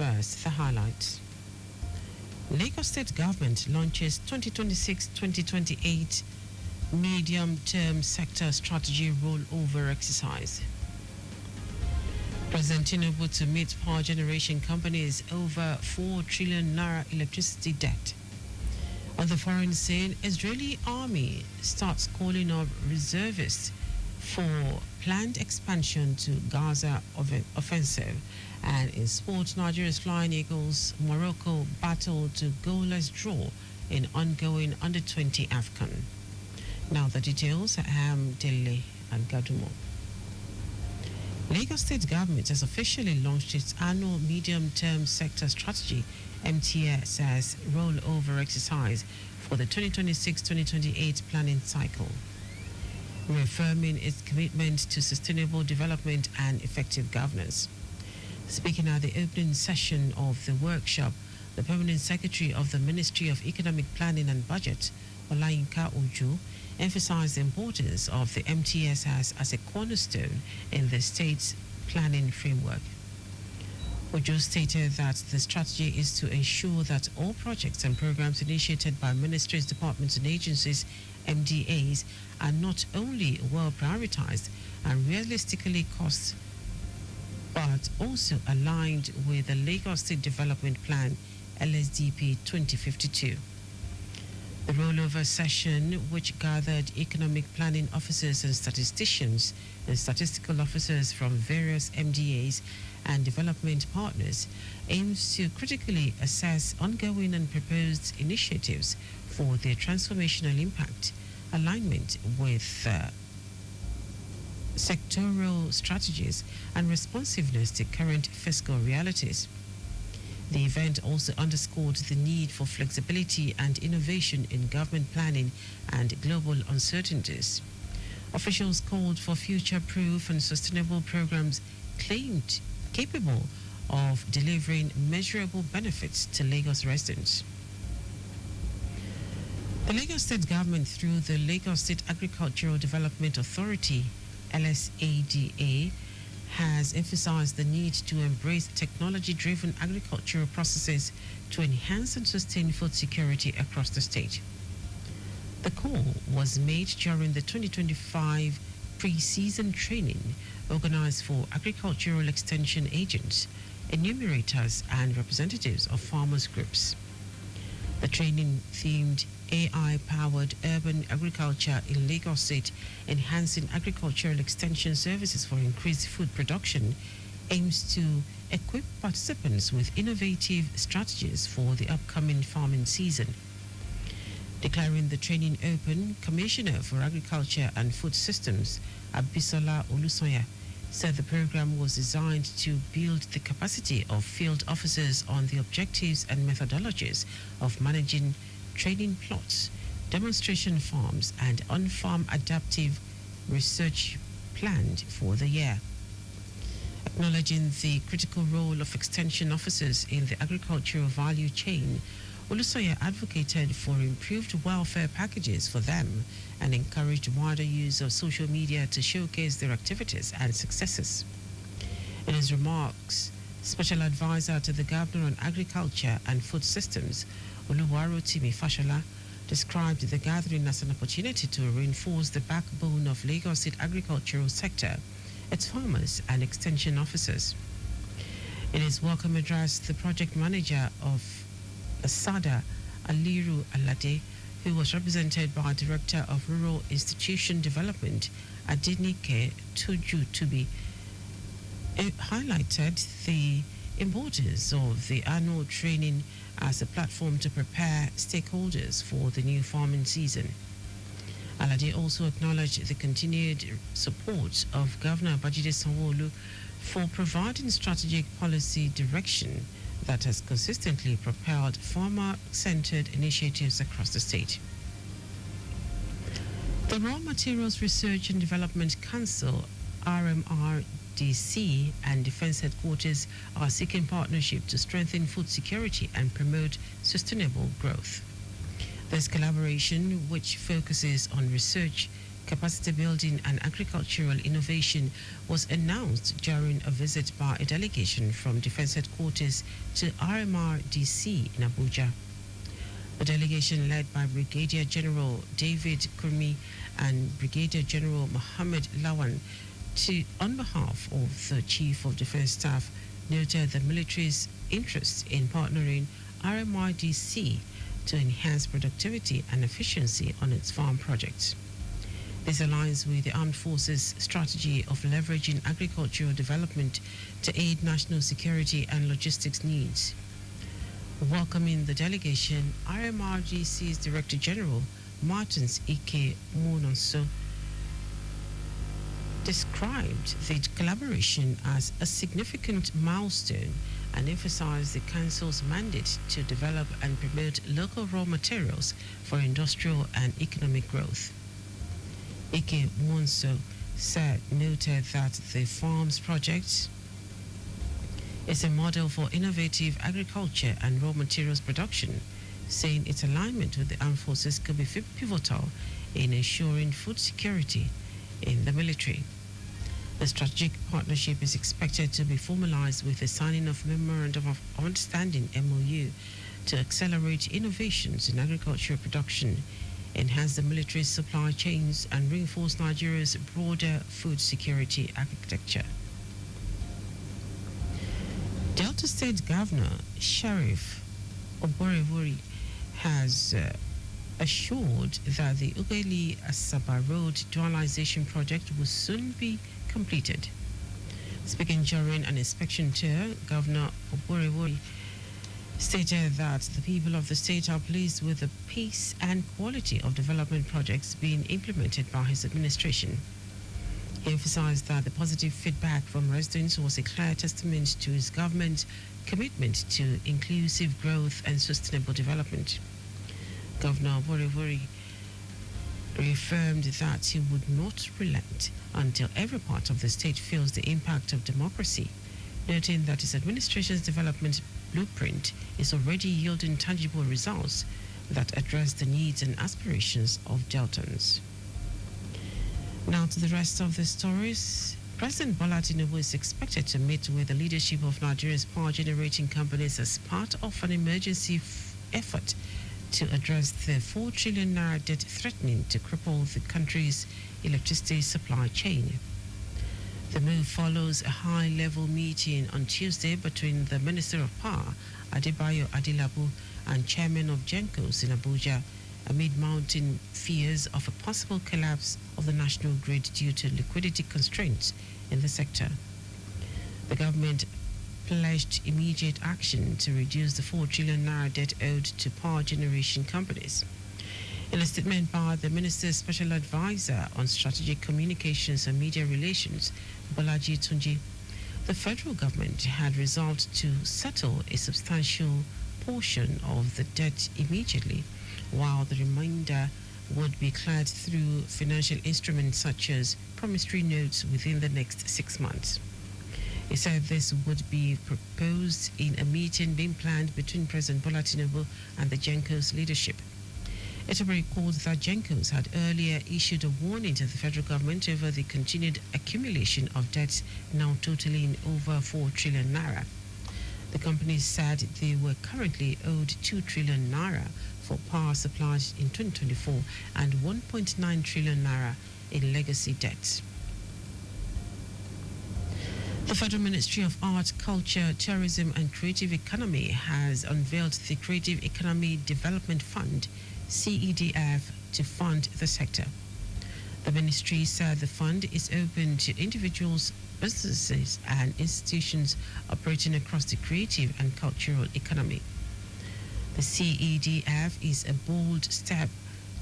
first, the highlights. Lagos State Government launches 2026-2028 medium-term sector strategy rollover exercise. President Tinubu to meet power generation companies over 4 trillion naira electricity debt. On the foreign scene, Israeli army starts calling up reservists for planned expansion to Gaza offensive. And in sports, Nigeria's Flying Eagles, Morocco battle to goalless draw in ongoing Under-20 AFCON. Now the details. I am Dele Agadumo. Lagos State Government has officially launched its annual medium-term sector strategy (MTSS) rollover exercise for the 2026-2028 planning cycle, reaffirming its commitment to sustainable development and effective governance. Speaking at the opening session of the workshop, the Permanent Secretary of the Ministry of Economic Planning and Budget, Olayinka Ojo, emphasized the importance of the MTSS as a cornerstone in the state's planning framework. Ojo stated that the strategy is to ensure that all projects and programs initiated by ministries, departments, and agencies, MDAs, are not only well prioritized and realistically cost, but also aligned with the Lagos State Development Plan, LSDP 2052. The rollover session, which gathered economic planning officers and statisticians and statistical officers from various MDAs and development partners, aims to critically assess ongoing and proposed initiatives for their transformational impact, alignment with sectoral strategies, and responsiveness to current fiscal realities. The event also underscored the need for flexibility and innovation in government planning and global uncertainties. Officials called for future-proof and sustainable programs claimed capable of delivering measurable benefits to Lagos residents. The Lagos State Government, through the Lagos State Agricultural Development Authority, LSADA, has emphasized the need to embrace technology-driven agricultural processes to enhance and sustain food security across the state. The call was made during the 2025 pre-season training organized for agricultural extension agents, enumerators, and representatives of farmers groups. The training themed AI-powered urban agriculture in Lagos State, enhancing agricultural extension services for increased food production, aims to equip participants with innovative strategies for the upcoming farming season. Declaring the training open, Commissioner for Agriculture and Food Systems, Abisola Olusoya, said the program was designed to build the capacity of field officers on the objectives and methodologies of managing training plots, demonstration farms, and on-farm adaptive research planned for the year. Acknowledging the critical role of extension officers in the agricultural value chain, Olusoya advocated for improved welfare packages for them and encouraged wider use of social media to showcase their activities and successes. In his remarks, Special Advisor to the Governor on Agriculture and Food Systems, Oluwarotimi Fashola, described the gathering as an opportunity to reinforce the backbone of Lagos State agricultural sector, its farmers and extension officers. In his welcome address, the project manager of Asada, Aliru Alade, who was represented by Director of Rural Institution Development, Adenike Toju-Tubi, highlighted the importance of the annual training as a platform to prepare stakeholders for the new farming season. Alade also acknowledged the continued support of Governor Babajide Sanwo-Olu for providing strategic policy direction that has consistently propelled farmer-centered initiatives across the state. The Raw Materials Research and Development Council, RMRDC, and Defense Headquarters are seeking partnership to strengthen food security and promote sustainable growth. This collaboration, which focuses on research, capacity building and agricultural innovation was announced during a visit by a delegation from Defense Headquarters to RMRDC in Abuja. The delegation led by Brigadier General David Kurmi and Brigadier General Mohammed Lawan on behalf of the Chief of Defense Staff noted the military's interest in partnering RMRDC to enhance productivity and efficiency on its farm projects. This aligns with the Armed Forces' strategy of leveraging agricultural development to aid national security and logistics needs. Welcoming the delegation, RMRGC's Director General, Martins Ike Mononso, described the collaboration as a significant milestone and emphasized the Council's mandate to develop and promote local raw materials for industrial and economic growth. Ike Monso noted that the farms project is a model for innovative agriculture and raw materials production, saying its alignment with the armed forces could be pivotal in ensuring food security in the military. The strategic partnership is expected to be formalized with the signing of Memorandum of Understanding (MOU) to accelerate innovations in agricultural production, enhance the military's supply chains, and reinforce Nigeria's broader food security architecture. Delta State Governor Sheriff Oborevori has assured that the Ughelli-Asaba Road dualization project will soon be completed. Speaking during an inspection tour, Governor Oborevori stated that the people of the state are pleased with the pace and quality of development projects being implemented by his administration. He emphasized that the positive feedback from residents was a clear testament to his government's commitment to inclusive growth and sustainable development. Governor Oborevori reaffirmed that he would not relent until every part of the state feels the impact of democracy, noting that his administration's development blueprint is already yielding tangible results that address the needs and aspirations of Deltans. Now to the rest of the stories. President Bola Tinubu is expected to meet with the leadership of Nigeria's power generating companies as part of an emergency effort to address the 4 trillion naira debt threatening to cripple the country's electricity supply chain. The move follows a high-level meeting on Tuesday between the Minister of Power, Adebayo Adilabu, and Chairman of GENCOs in Abuja, amid mounting fears of a possible collapse of the national grid due to liquidity constraints in the sector. The government pledged immediate action to reduce the 4 trillion naira debt owed to power generation companies. In a statement by the Minister's Special Advisor on Strategic Communications and Media Relations, Bolaji Tunji, the federal government had resolved to settle a substantial portion of the debt immediately, while the remainder would be cleared through financial instruments such as promissory notes within the next 6 months. He said this would be proposed in a meeting being planned between President Bola Tinubu and the GENCO's leadership. It will be recalled that GENCOs had earlier issued a warning to the federal government over the continued accumulation of debts now totaling over 4 trillion naira. The companies said they were currently owed 2 trillion naira for power supplies in 2024 and 1.9 trillion naira in legacy debts. The Federal Ministry of Art, Culture, Tourism and Creative Economy has unveiled the Creative Economy Development Fund, CEDF, to fund the sector. The ministry said the fund is open to individuals, businesses and institutions operating across the creative and cultural economy. The CEDF is a bold step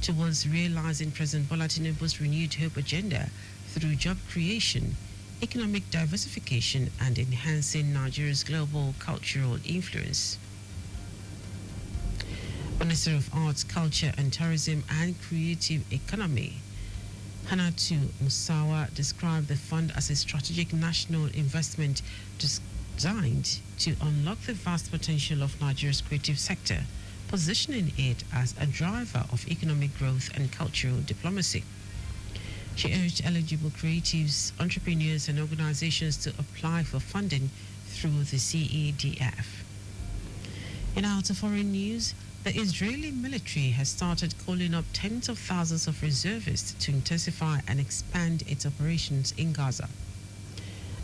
towards realizing President Bola Tinubu's renewed hope agenda through job creation, economic diversification and enhancing Nigeria's global cultural influence. Minister of Arts, Culture and Tourism and Creative Economy, Hannatu Musawa, described the fund as a strategic national investment designed to unlock the vast potential of Nigeria's creative sector, positioning it as a driver of economic growth and cultural diplomacy. She urged eligible creatives, entrepreneurs, and organizations to apply for funding through the CEDF. In outer foreign news, the Israeli military has started calling up tens of thousands of reservists to intensify and expand its operations in Gaza.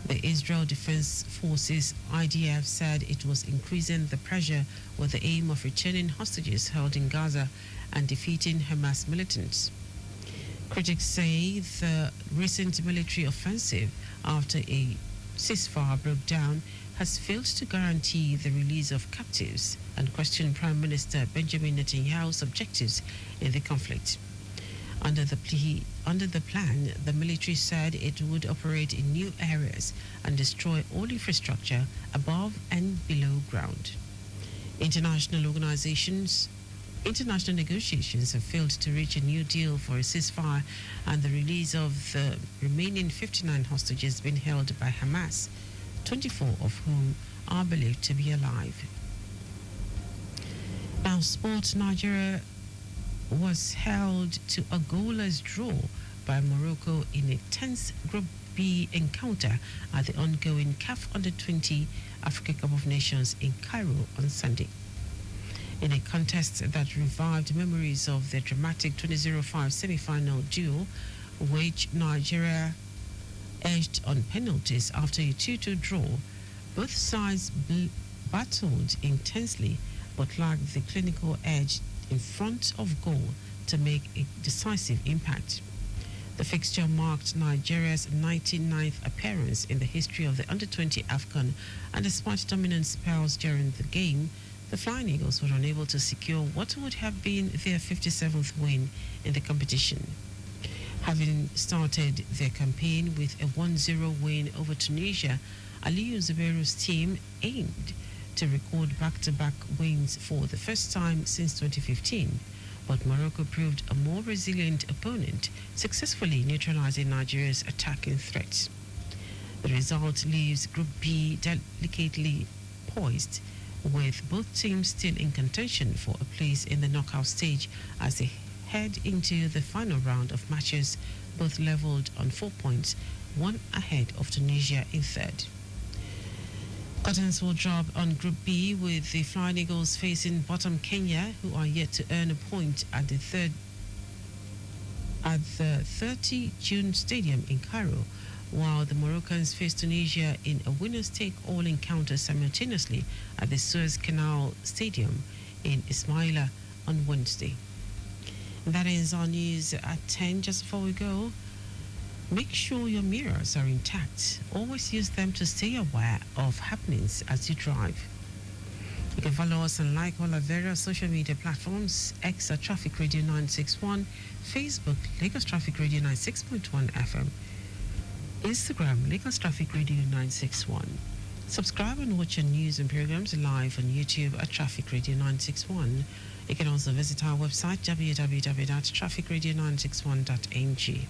The Israel Defense Forces IDF said it was increasing the pressure with the aim of returning hostages held in Gaza and defeating Hamas militants. Critics say the recent military offensive after a ceasefire broke down has failed to guarantee the release of captives and question Prime Minister Benjamin Netanyahu's objectives in the conflict. Under the plan, the military said it would operate in new areas and destroy all infrastructure above and below ground. International negotiations have failed to reach a new deal for a ceasefire and the release of the remaining 59 hostages being held by Hamas, 24 of whom are believed to be alive. Now, Sport Nigeria was held to a goalless draw by Morocco in a tense Group B encounter at the ongoing CAF Under-20 Africa Cup of Nations in Cairo on Sunday. In a contest that revived memories of the dramatic 2005 semi-final duel, which Nigeria edged on penalties after a 2-2 draw, both sides battled intensely but lacked the clinical edge in front of goal to make a decisive impact. The fixture marked Nigeria's 99th appearance in the history of the Under-20 AFCON, and despite dominant spells during the game, the Flying Eagles were unable to secure what would have been their 57th win in the competition. Having started their campaign with a 1-0 win over Tunisia, Aliyu Zubairu's team aimed to record back-to-back wins for the first time since 2015, but Morocco proved a more resilient opponent, successfully neutralizing Nigeria's attacking threats. The result leaves Group B delicately poised, with both teams still in contention for a place in the knockout stage as they head into the final round of matches, both leveled on 4 points, one ahead of Tunisia in third. Curtains will drop on Group B, with the Flying Eagles facing bottom Kenya, who are yet to earn a point at the 30 June Stadium in Cairo, while the Moroccans face Tunisia in a winners-take-all encounter simultaneously at the Suez Canal Stadium in Ismaila on Wednesday. That ends our news at 10. Just before we go, make sure your mirrors are intact. Always use them to stay aware of happenings as you drive. You can follow us and like all our various social media platforms: X at Traffic Radio 961, Facebook Lagos Traffic Radio 96.1 FM, Instagram Lagos Traffic Radio 961. Subscribe and watch our news and programs live on YouTube at Traffic Radio 961. You can also visit our website www.trafficradio961.ng.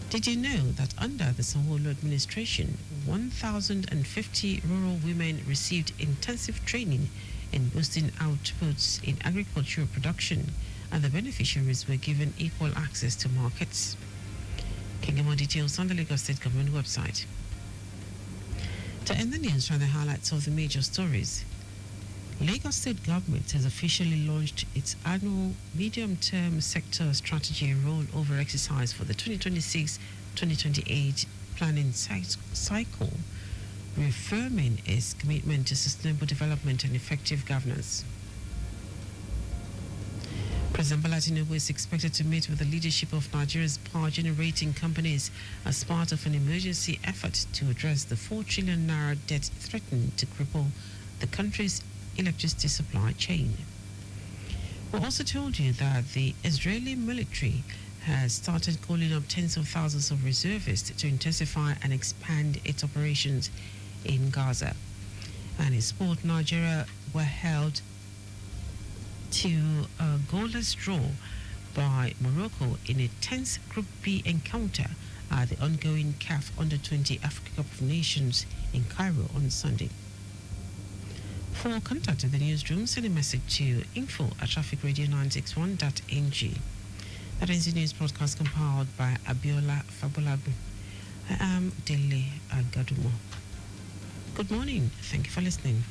Did you know that under the Sanwo-Olu administration, 1,050 rural women received intensive training in boosting outputs in agricultural production, and the beneficiaries were given equal access to markets? Can get more details on the Lagos State Government website. To end the news, are the highlights of the major stories. Lagos State Government has officially launched its annual medium-term sector strategy rollover exercise for the 2026-2028 planning cycle, reaffirming its commitment to sustainable development and effective governance. President Bola Tinubu is expected to meet with the leadership of Nigeria's power generating companies as part of an emergency effort to address the 4 trillion naira debt threatened to cripple the country's electricity supply chain. We also told you that the Israeli military has started calling up tens of thousands of reservists to intensify and expand its operations in Gaza. And in sport, Nigeria were held to a goalless draw by Morocco in a tense Group B encounter at the ongoing CAF Under-20 Africa Cup of Nations in Cairo on Sunday. For contact at the newsroom, send a message to info@trafficradio961.ng. That is the news broadcast compiled by Abiola Fabulabu. I am Dele Agadumo. Good morning. Thank you for listening.